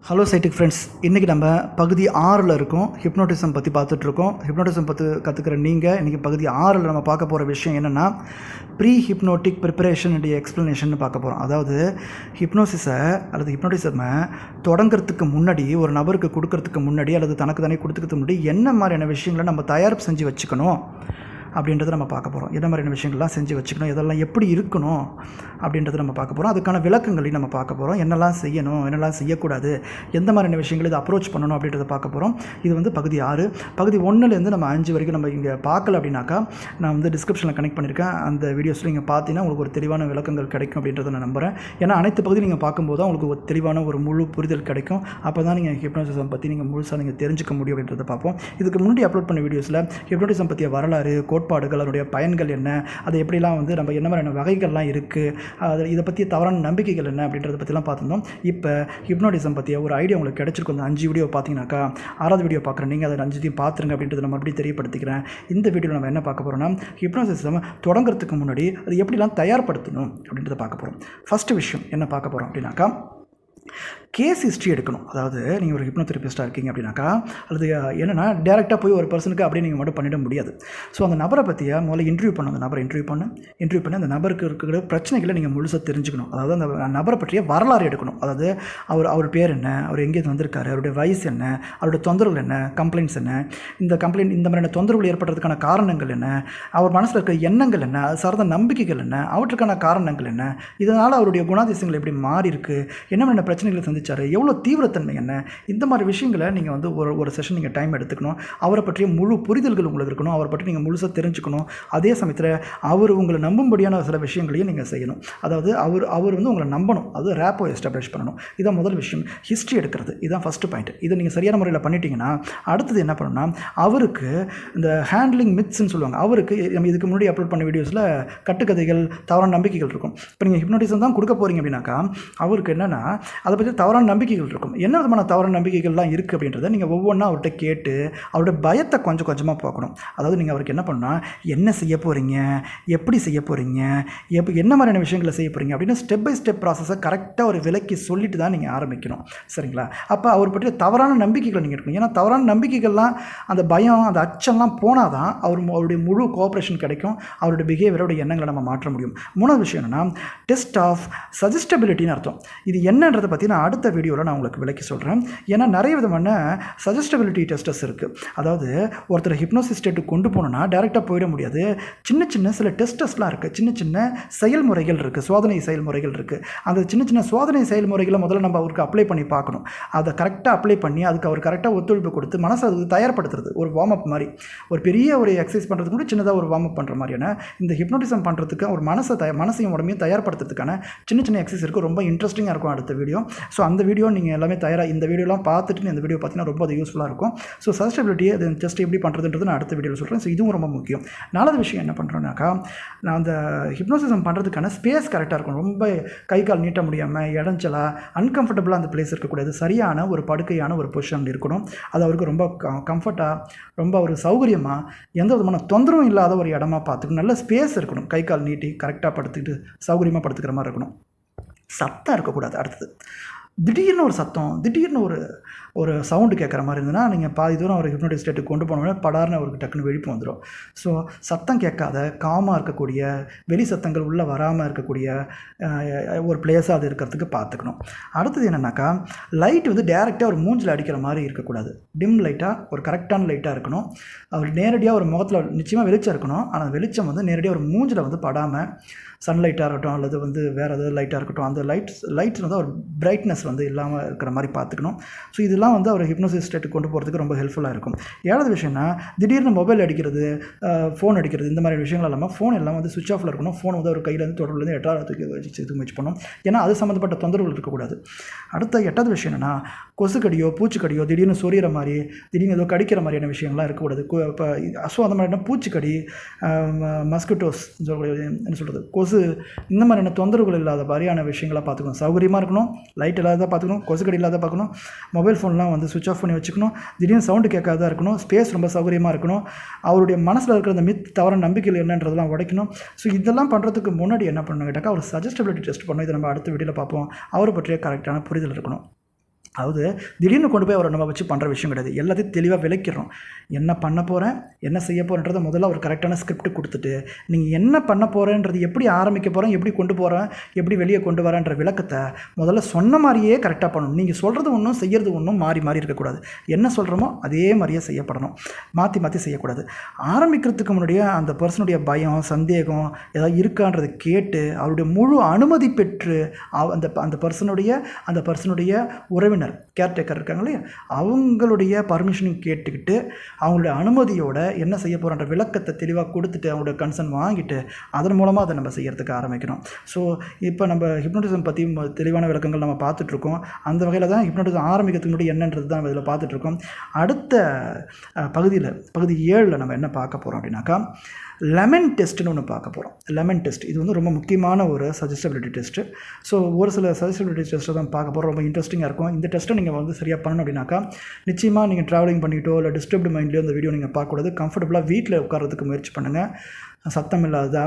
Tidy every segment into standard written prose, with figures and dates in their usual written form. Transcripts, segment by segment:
Hello sciatic friends, இன்றைக்கி நம்ம பகுதி 6ல் இருக்கோம். ஹிப்னோட்டிசம் பற்றி பார்த்துட்ருக்கோம். ஹிப்னோட்டிசம் பற்றி கற்றுக்கிற நீங்கள் இன்றைக்கி பகுதி 6ல் நம்ம பார்க்க போகிற விஷயம் என்னென்னா pre hypnotic preparation and explanation பார்க்க போகிறோம். அதாவது ஹிப்னோசிஸை அல்லது ஹிப்னோட்டிசமை தொடங்கிறதுக்கு முன்னாடி, ஒரு நபருக்கு கொடுக்கறதுக்கு முன்னாடி அல்லது தனக்கு தானே கொடுத்துக்கிறதுக்கு முன்னாடி என்ன மாதிரியான விஷயங்களை நம்ம தயார் செஞ்சு வச்சுக்கணும் அப்படின்றத நம்ம பார்க்க போகிறோம். என்ன மாதிரியான விஷயங்கள்லாம் செஞ்சு வச்சுக்கணும், இதெல்லாம் எப்படி இருக்கணும் அப்படின்றத நம்ம பார்க்க போகிறோம். அதுக்கான விளக்கங்களையும் நம்ம பார்க்க போகிறோம். என்னெல்லாம் செய்யணும், என்னெல்லாம் செய்யக்கூடாது, எந்த மாதிரியான விஷயங்கள் இதை அப்ரோச் பண்ணணும் அப்படின்றத பார்க்க போகிறோம். இது வந்து பகுதி 6. பகுதி 1லேருந்து நம்ம 5 வரைக்கும் நம்ம இங்கே பார்க்கல அப்படின்னாக்கா நான் வந்து டிஸ்கிரிப்ஷனில் கனெக்ட் பண்ணியிருக்கேன். அந்த வீடியோஸில் நீங்கள் பார்த்தீங்கன்னா உங்களுக்கு ஒரு தெளிவான விளக்கங்கள் கிடைக்கும் அப்படின்றத நான் நம்புகிறேன். ஏன்னா அனைத்து பகுதி நீங்கள் பார்க்கும்போது தான் உங்களுக்கு ஒரு தெளிவான ஒரு முழு புரிதல் கிடைக்கும். அப்போ தான் நீங்கள் ஹிப்னோட்டிசம் பற்றி நீங்கள் முழுசாக நீங்கள் தெரிஞ்சுக்க முடியும் அப்படின்றத பார்ப்போம். இதுக்கு முன்னாடி அப்லோட் பண்ண வீடியோஸில் ஹிப்னோட்டிசம் பற்றிய வரலாறு, கோட்பாடுகள், அதனுடைய பயன்கள் என்ன, அது எப்படிலாம் வந்து நம்ம என்ன மாதிரியான வகைகள்லாம் இருக்குது, அது இதை பற்றி தவறான நம்பிக்கைகள் என்ன அப்படின்றத பற்றிலாம் பார்த்துருந்தோம். இப்போ ஹிப்னோட்டிசம் பற்றிய ஒரு ஐடியா உங்களுக்கு கிடைச்சிருக்கும். அந்த 5 வீடியோ பார்த்தீங்கன்னாக்கா 6வது வீடியோ பார்க்குறேன், நீங்கள் அதை 5 பார்த்துருங்க அப்படின்றத நான் மறுபடியும் தெரியப்படுத்திக்கிறேன். இந்த வீடியோவில் நம்ம என்ன பார்க்க போகிறோம்னா ஹிப்னோட்டிசம் தொடங்குறதுக்கு முன்னாடி அது எப்படிலாம் தயார்படுத்தணும் அப்படின்றத பார்க்க போகிறோம். ஃபஸ்ட்டு விஷயம் என்ன பார்க்க போகிறோம் அப்படின்னாக்கா கேஸ் ஹிஸ்ட்ரி எடுக்கணும். அதாவது நீங்கள் ஒரு ஹிப்னோதெரபிஸ்ட்டாக இருக்கீங்க அப்படின்னாக்கா, அல்லது என்னென்னா டேரெக்டாக போய் ஒரு பர்சனுக்கு அப்படியே நீங்கள் மட்டும் பண்ணிட முடியாது. ஸோ அந்த நபரை பற்றிய முதல்ல இன்டர்வியூ பண்ணணும். அந்த நபரை இன்டர்வியூ பண்ணி அந்த நபருக்கு இருக்கிற பிரச்சனைகளை நீங்கள் முழுசாக தெரிஞ்சுக்கணும். அதாவது அந்த நபரை பற்றிய வரலாறு எடுக்கணும். அதாவது அவர் பேர் என்ன, அவர் எங்கேருந்து வந்திருக்காரு, அவருடைய வயசு என்ன, அவருடைய தொந்தரவுகள் என்ன, கம்ப்ளைண்ட்ஸ் என்ன, இந்த மாதிரியான தொந்தரவுகள் ஏற்படுறதுக்கான காரணங்கள் என்ன, அவர் மனசில் இருக்கிற எண்ணங்கள் என்ன, அது சார்ந்த நம்பிக்கைகள் என்ன, அவற்றுக்கான காரணங்கள் என்ன, இதனால் அவருடைய குணாதிசயங்கள் எப்படி மாறி இருக்குது, என்ன மாதிரியான பிரச்சனைகளை சந்திச்சார், எவ்வளோ தீவிரத்தன்மை என்ன, இந்த மாதிரி விஷயங்களை நீங்கள் வந்து ஒரு செஷன் நீங்கள் டைம் எடுத்துக்கணும். அவரை பற்றிய முழு புரிதல்கள் உங்களுக்கு இருக்கணும். அவரை பற்றி நீங்கள் முழுசாக தெரிஞ்சுக்கணும். அதே சமயத்தில் அவர் உங்களை நம்பும்படியான சில விஷயங்களையும் நீங்கள் செய்யணும். அதாவது அவர் வந்து உங்களை நம்பணும். அது ரேப்போ எஸ்டாப்ளிஷ் பண்ணணும். இதான் முதல் விஷயம். ஹிஸ்ட்ரி எடுக்கிறது இதுதான் ஃபஸ்ட்டு பாயிண்ட். இதை நீங்கள் சரியான முறையில் பண்ணிட்டீங்கன்னா அடுத்தது என்ன பண்ணணும்னா, அவருக்கு இந்த ஹேண்ட்லிங் மித்ஸ்ன்னு சொல்லுவாங்க. அவருக்கு நம்ம இதுக்கு முன்னாடி அப்லோட் பண்ண வீடியோஸில் கட்டுக்கதைகள், தவறான நம்பிக்கைகள் இருக்கும். இப்போ நீங்கள் ஹிப்னோட்டிசம் தான் கொடுக்க போகிறீங்க அப்படின்னாக்கா அவருக்கு என்னென்னா அதை பற்றி தவறான நம்பிக்கைகள் இருக்கும். என்ன விதமான தவறான நம்பிக்கைகள்லாம் இருக்குது அப்படின்றத நீங்கள் ஒவ்வொன்றா அவர்கிட்ட கேட்டு அவருடைய பயத்தை கொஞ்சம் கொஞ்சமாக பார்க்கணும். அதாவது நீங்கள் அவருக்கு என்ன பண்ணால், என்ன செய்ய போகிறீங்க, எப்படி செய்ய போகிறீங்க, என்ன மாதிரியான விஷயங்களை செய்ய போகிறீங்க அப்படின்னு ஸ்டெப் பை ஸ்டெப் ப்ராசஸை கரெக்டாக ஒரு விலைக்கு சொல்லிட்டு தான் நீங்கள் ஆரம்பிக்கணும். சரிங்களா? அப்போ அவர் பற்றிய தவறான நம்பிக்கைகளை நீங்கள் எடுக்கணும். ஏன்னா தவறான நம்பிக்கைகள்லாம், அந்த பயம், அந்த அச்சம்லாம் போனால் தான் அவருடைய முழு கோஆப்ரேஷன் கிடைக்கும். அவருடைய பிஹேவியரோட எண்ணங்களை நம்ம மாற்ற முடியும். 3வது விஷயம் என்னென்னா டெஸ்ட் ஆஃப் சஜஸ்டபிலிட்டின்னு அர்த்தம். இது என்னன்றதை பற்றி நான் அடுத்த வீடியோவில் நான் உங்களுக்கு விளக்கி சொல்கிறேன். ஏன்னா நிறைய விதமான சஜஸ்டபிலிட்டி டெஸ்டஸ் இருக்குது. அதாவது ஒருத்தர் ஹிப்னோசிஸ் ஸ்டேட்டுக்கு கொண்டு போகணுன்னா டேரெக்டாக போயிட முடியாது. சின்ன சில டெஸ்டஸ்லாம் இருக்குது. சின்ன செயல்முறைகள் இருக்குது, சோதனை செயல்முறைகள் இருக்குது. அந்த சின்ன சோதனை செயல்முறைகளை முதல்ல நம்ம அவருக்கு அப்ளை பண்ணி பார்க்கணும். அதை கரெக்டாக அப்ளை பண்ணி அதுக்கு அவர் கரெக்டாக ஒத்துழைப்பு கொடுத்து மனசை அதுக்கு தயார்படுத்துறது. ஒரு வார்ம் அப் மாதிரி, ஒரு பெரிய ஒரு எக்ஸசைஸ் பண்ணுறதுக்கு கூட சின்னதாக ஒரு வார்ம் அப் பண்ணுற மாதிரியான இந்த ஹிப்னோட்டிசம் பண்ணுறதுக்கு ஒரு மனசையும் உடம்பையும் தயார்படுத்துறதுக்கான சின்ன எக்ஸசைஸ் இருக்குது. ரொம்ப இன்ட்ரெஸ்டிங்காக இருக்கும் அடுத்த வீடியோ. ஸோ அந்த வீடியோ நீங்கள் எல்லாமே இந்த வீடியோலாம் பார்த்துட்டு இந்த வீடியோ பார்த்தீங்கன்னா ரொம்ப அது யூஸ்ஃபுல்லாக இருக்கும். ஸோ சஜஸ்டபிலிட்டி அது ஜஸ்ட் எப்படி பண்ணுறதுன்றது நான் அடுத்த வீடியோவில் சொல்கிறேன். ஸோ இதுவும் ரொம்ப முக்கியம். 4வது விஷயம் என்ன பண்ணுறோன்னாக்கா, நான் அந்த ஹிப்னோசிசம் பண்ணுறதுக்கான ஸ்பேஸ் கரெக்டாக இருக்கும். ரொம்ப கை கால் நீட்ட முடியாமல், இடைஞ்சலாக, அன்கம்ஃபர்டபுளாக அந்த பிளேஸ் இருக்கக்கூடாது. சரியான ஒரு படுக்கையான ஒரு பொசிஷன் இருக்கணும். அது அவருக்கு ரொம்ப கம்ஃபர்ட்டாக, ரொம்ப ஒரு சௌகரியமாக, எந்த விதமான தொந்தரவும் இல்லாத ஒரு இடமா பார்த்துக்கணும். நல்ல ஸ்பேஸ் இருக்கணும். கை கால் நீட்டி கரெக்டாக படுத்துக்கிட்டு சௌகரியமாக படுத்துக்கிற மாதிரி இருக்கணும். சத்தம் இருக்கக்கூடாது. அடுத்தது திடீர்னு ஒரு சத்தம், திடீர்னு ஒரு சவுண்டு கேட்குற மாதிரி இருந்ததுன்னா நீங்கள் பாதி தூரம் ஒரு ஹிப்னோட்டிக் ஸ்டேட்டுக்கு கொண்டு போனோடனே படார்னு அவருக்கு டக்குன்னு விழிப்பு வந்துடும். ஸோ சத்தம் கேட்காத, காமாக இருக்கக்கூடிய, வெளி சத்தங்கள் உள்ளே வராமல் இருக்கக்கூடிய ஒரு பிளேஸாக அது இருக்கிறதுக்கு பார்த்துக்கணும். அடுத்தது என்னென்னாக்கா, லைட் வந்து டேரெக்டாக ஒரு மூஞ்சில் அடிக்கிற மாதிரி இருக்கக்கூடாது. டிம் லைட்டாக, ஒரு கரெக்டான லைட்டாக இருக்கணும். அவர் நேரடியாக ஒரு முகத்தில் நிச்சயமாக வெளிச்சம் இருக்கணும். ஆனால் வெளிச்சம் வந்து நேரடியாக ஒரு மூஞ்சில் வந்து படாமல், சன்லைட்டாக இருக்கட்டும் அல்லது வந்து வேறு ஏதாவது லைட்டாக இருக்கட்டும், அந்த லைட்ஸ் வந்து ஒரு பிரைட்னஸ் வந்து இல்லாமல் இருக்கிற மாதிரி பார்த்துக்கணும். ஸோ இதெல்லாம் வந்து அவர் ஹிப்னோசிஸ் ஸ்டேட்டுக்கு கொண்டு போகிறதுக்கு ரொம்ப ஹெல்ப்ஃபுல்லாக இருக்கும். 7வது விஷயம்னா திடீர்னு மொபைல் அடிக்கிறது, ஃபோன் அடிக்கிறது, இந்த மாதிரி விஷயங்கள் இல்லாமல் ஃபோன் எல்லாம் வந்து சுவிச் ஆஃபில் இருக்கணும். ஃபோன் வந்து ஒரு கையிலேருந்து தொடர்புலேருந்து எட்டாவது முயற்சி பண்ணணும். ஏன்னா அது சம்மந்தப்பட்ட தொந்தரவுகள் இருக்கக்கூடாது. அடுத்த 8வது விஷயம் என்னென்னா, கொசுக்கடியோ பூச்சிக்கடியோ, திடீர்னு சொரியிற மாதிரி, திடீர்னு ஏதோ கடிக்கிற மாதிரியான விஷயங்கள்லாம் இருக்கக்கூடாது. இப்போ ஸோ அந்த மாதிரியான பூச்சிக்கடி, மஸ்கிட்டோஸ் என்ன சொல்கிறது, கொசு, இந்த மாதிரியான தொந்தரவுகள் இல்லாத மாதிரியான விஷயங்களாக பார்த்துக்கணும். சௌகரியமாக இருக்கணும், லைட் இல்லாத பார்த்துக்கணும், கொசுக்கடி இல்லாத பார்க்கணும், மொபைல் ஃபோன்லாம் வந்து சுவிச் ஆஃப் பண்ணி வச்சுக்கணும், திடீர்னு சவுண்டு கேட்காத இருக்கணும், ஸ்பேஸ் ரொம்ப சௌகரியமாக இருக்கணும், அவருடைய மனசில் இருக்கிற அந்த தவறான நம்பிக்கைகள் என்னன்றதெல்லாம் உடைக்கணும். ஸோ இதெல்லாம் பண்ணுறதுக்கு முன்னாடி என்ன பண்ணணும் கேட்டாக்கா, அவர் சஜஸ்டபிலிட்டி டெஸ்ட் பண்ணணும். இதை நம்ம அடுத்த வீடியோவில் பார்ப்போம். அவரை பற்றிய கரெக்டான புரிதல் இருக்கணும். அதாவது திடீர்னு கொண்டு போய் அவரை நம்ம வச்சு பண்ணுற விஷயம் கிடையாது. எல்லாத்தையும் தெளிவாக விளக்கிறோம். என்ன பண்ண போகிறேன், என்ன செய்ய போகிறேன்றதை முதல்ல ஒரு கரெக்டான ஸ்கிரிப்ட் கொடுத்துட்டு, நீங்கள் என்ன பண்ண போகிறேன்றது, எப்படி ஆரம்பிக்க போகிறேன், எப்படி கொண்டு போகிறேன், எப்படி வெளியே கொண்டு வரேன்ற விளக்கத்தை முதல்ல சொன்ன மாதிரியே கரெக்டாக பண்ணணும். நீங்கள் சொல்கிறது ஒன்றும் செய்கிறது ஒன்றும் மாறி மாறி இருக்கக்கூடாது. என்ன சொல்கிறோமோ அதே மாதிரியே செய்யப்படணும், மாற்றி மாற்றி செய்யக்கூடாது. ஆரம்பிக்கிறதுக்கு முன்னாடியே அந்த பர்சனுடைய பயம், சந்தேகம் ஏதாவது இருக்கான்றதை கேட்டு அவருடைய முழு அனுமதி பெற்று அந்த பர்சனுடைய உறவினர் கேர்டேக்கர் இருக்காங்க இல்லையா, அவங்களுடைய பர்மிஷனையும் கேட்டுக்கிட்டு அவங்களுடைய அனுமதியோட என்ன செய்ய போகிறன்ற விளக்கத்தை தெளிவாக கொடுத்துட்டு அவங்களுடைய கன்சர்ன் வாங்கிட்டு அதன் மூலமாக அதை நம்ம செய்கிறதுக்கு ஆரம்பிக்கணும். ஸோ இப்போ நம்ம ஹிப்னோட்டிசம் பற்றி தெளிவான விளக்கங்கள் நம்ம பார்த்துட்ருக்கோம். அந்த வகையில் தான் ஹிப்னோட்டிசம் ஆரம்பிக்கிறதுக்கு முன்னாடி என்னன்றது தான் நம்ம இதில் பார்த்துட்ருக்கோம். அடுத்த பகுதி 7 நம்ம என்ன பார்க்க போகிறோம் அப்படின்னாக்கா, லெமன் டெஸ்ட்டுன்னு ஒன்று பார்க்க போகிறோம். லெமன் டெஸ்ட் இது வந்து ரொம்ப முக்கியமான ஒரு சஜஸ்டபிலிட்டி டெஸ்ட்டு. ஸோ ஒரு சில சஜஸ்டபிலிட்டி டெஸ்ட்டை தான் பார்க்க போகிறோம். ரொம்ப இன்ட்ரெஸ்டிங்காக இருக்கும். இந்த டெஸ்ட்டை நீங்கள் வந்து சரியாக பண்ணணும் அப்படின்னாக்கா, நிச்சயமாக நீங்கள் ட்ராவலிங் பண்ணிக்கிட்டோ இல்லை டிஸ்டர்ப்டு மைண்ட்லேயோ இந்த வீடியோ நீங்கள் பார்க்கக்கூடாது. கம்ஃபர்டபுளாக வீட்டில் உட்கார்றதுக்கு முயற்சி பண்ணுங்கள். சத்தம் இல்லாத,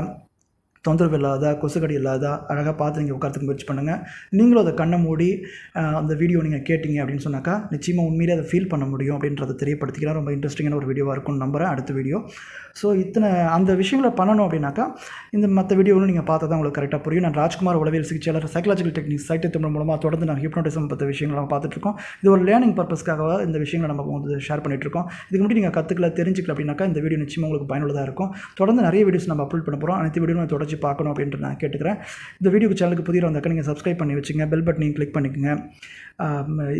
தொந்தரவு இல்லாத, கொசுக்கடி இல்லாத அழகாக பார்த்து நீங்கள் உட்காரத்துக்கு முயற்சி பண்ணுங்கள். நீங்களும் அதை கண்ணை மூடி அந்த வீடியோ நீங்கள் கேட்டிங்க அப்படின்னு சொன்னாக்கா நிச்சயமாக உண்மையிலே அதை ஃபீல் பண்ண முடியும் அப்படின்றத தெரியப்படுத்திக்கலாம். ரொம்ப இன்ட்ரெஸ்டிங்கான ஒரு வீடியோவாக இருக்கும்னு நம்புகிறேன் அடுத்த வீடியோ. ஸோ அந்த விஷயங்களை பண்ணணும் அப்படின்னாக்கா இந்த மற்ற வீடியோவும் நீங்கள் பார்த்தா தான் உங்களுக்கு கரெக்டாக புரியும். நான் ராஜ்குமார் உளவியல் சிகிச்சையாளர், சைக்காலஜிக்கல் டெக்னிக்ஸ் சைட் தமிழ் மூலமாக தொடர்ந்து நான் ஹிப்னோட்டிசம் பற்ற விஷயங்களை நம்ம பார்த்துட்ருக்கோம். இது ஒரு லேர்னிங் பர்பஸ்க்காக இந்த விஷயங்களை நம்ம வந்து ஷேர் பண்ணிகிட்ருக்கோம். இதுக்கு முன்னாடி நீங்கள் கற்றுக்கல, தெரிஞ்சுக்கல அப்படின்னாக்கா இந்த வீடியோ நிச்சயமாக உங்களுக்கு பயனுள்ளதாக இருக்கும். தொடர்ந்து நிறைய வீடியோஸ் நம்ம அப்லோட் பண்ண போகிறோம். அனைத்து வீடியோ தொடர்ச்சி பார்க்கணும் அப்படின்ட்டு நான் கேட்டுக்கிறேன். இந்த வீடியோக்கு சேனலுக்கு புதிய வந்தாக்கா நீங்கள் சப்ஸ்கிரைப் பண்ணி வச்சுங்க, பெல் பட்டனையும் கிளிக் பண்ணிக்கோங்க.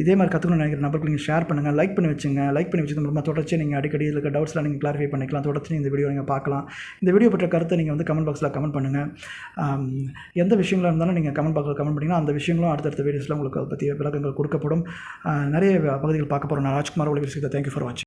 இதே மாதிரி கற்றுக்கணும்னு நினைக்கிற நபர்களுக்கு நீங்கள் ஷேர் பண்ணுங்கள், லைக் பண்ணி வச்சுங்க. லைக் பண்ணி வச்சது மூலமாக தொடர்ச்சி நீங்கள் அடிக்கடி இருக்க டவுட்ஸ்லாம் நீங்கள் கிளாரிஃபை பண்ணிக்கலாம். தொடர்ச்சி இந்த வீடியோ நீங்கள் பார்க்கலாம். இந்த வீடியோ பற்ற கருத்தை நீங்கள் வந்து கமெண்ட் பாக்ஸில் கமெண்ட் பண்ணுங்கள். எந்த விஷயங்களாக இருந்தாலும் நீங்கள் கமெண்ட் பாக்ஸில் கமெண்ட் பண்ணிங்கன்னா அந்த விஷயங்களும் அடுத்தடுத்த வீடியோஸில் உங்களுக்கு அதை பற்றிய விளக்கங்கள் கொடுக்கப்படும். நிறைய பகுதிகள் பார்க்க போகிறோம். நான் ராஜ்குமார் உளவியல் சிகிச்சை. தேங்க்யூ ஃபார் வாட்சிங்.